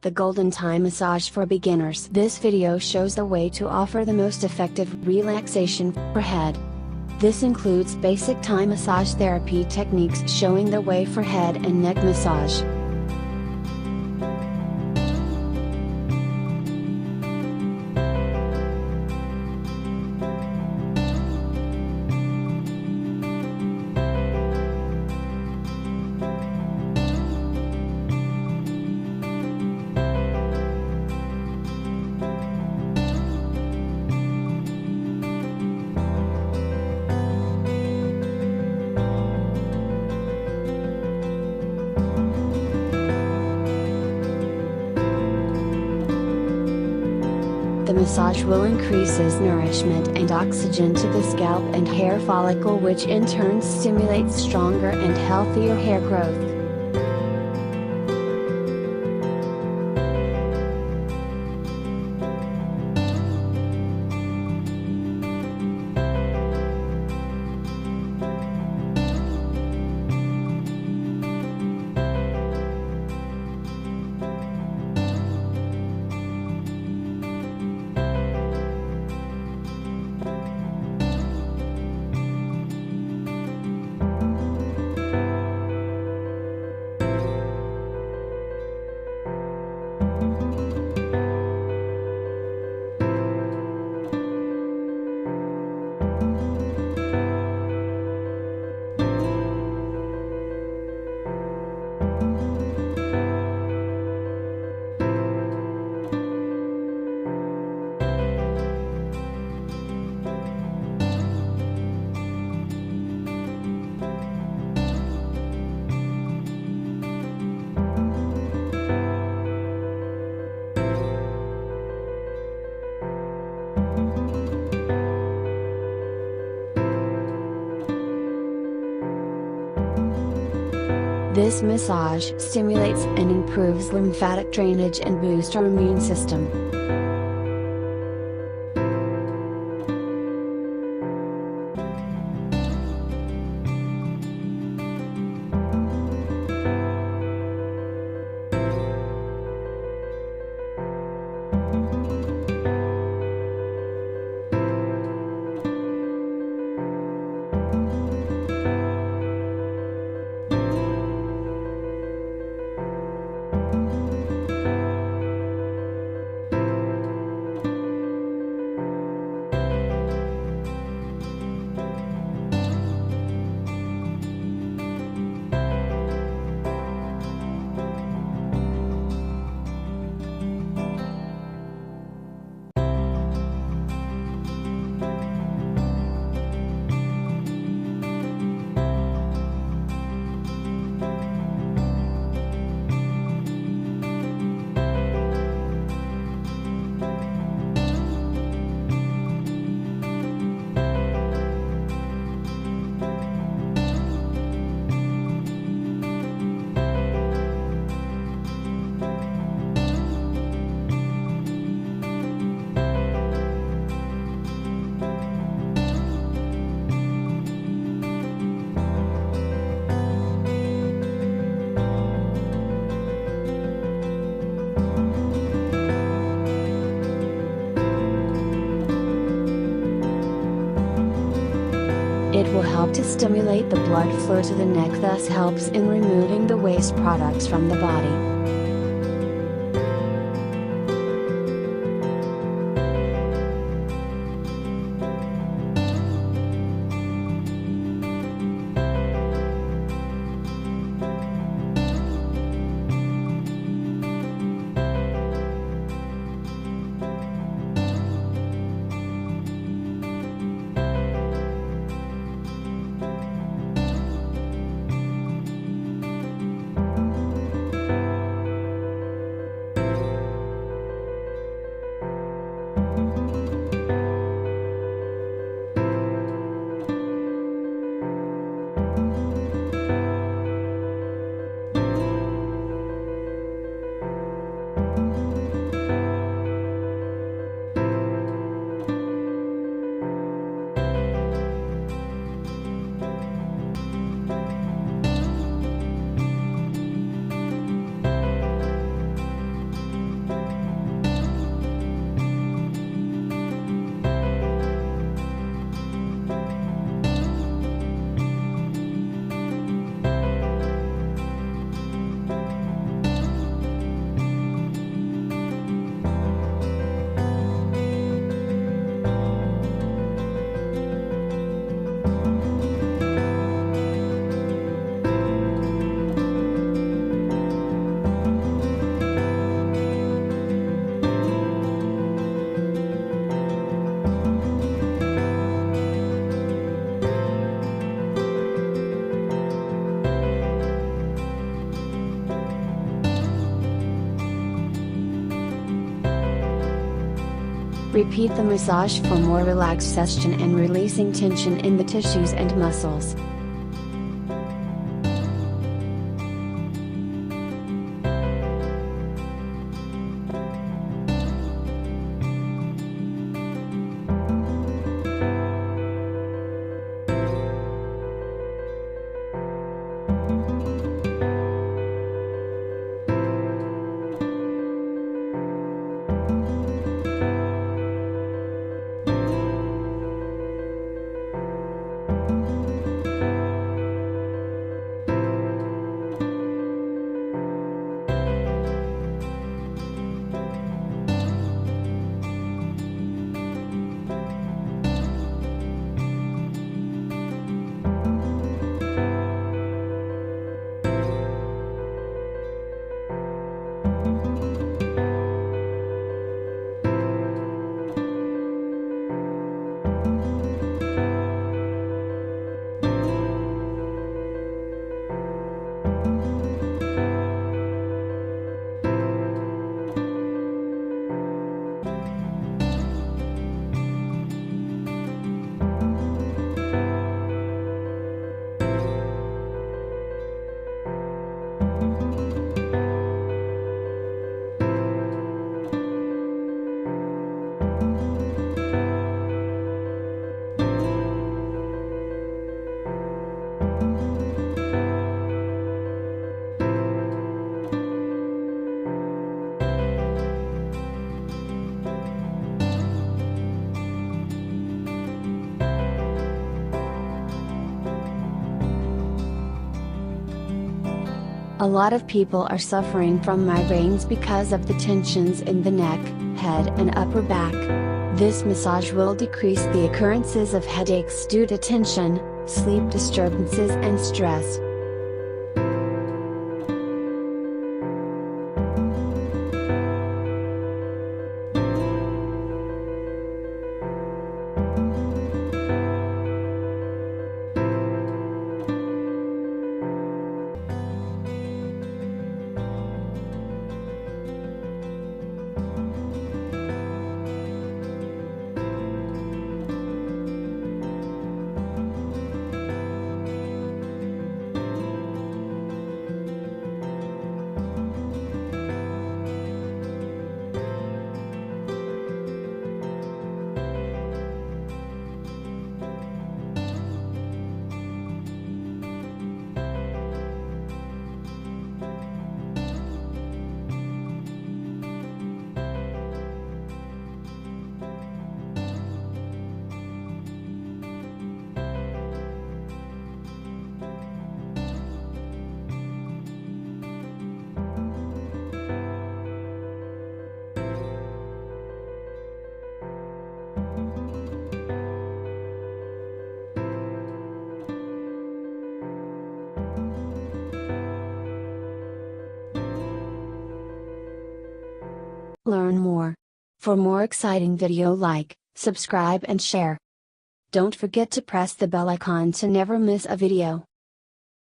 The Golden Thai Massage for Beginners. This video shows the way to offer the most effective relaxation for head. This includes basic Thai massage therapy techniques showing the way for head and neck massage. The massage will increases nourishment and oxygen to the scalp and hair follicle, which in turn stimulates stronger and healthier hair growth. This massage stimulates and improves lymphatic drainage and boosts our immune system. It will help to stimulate the blood flow to the neck, thus helps in removing the waste products from the body. Repeat the massage for more relaxation and releasing tension in the tissues and muscles. A lot of people are suffering from migraines because of the tensions in the neck, head and upper back. This massage will decrease the occurrences of headaches due to tension, sleep disturbances and stress. Learn more. For more exciting video, like, subscribe and share. Don't forget to press the bell icon to never miss a video.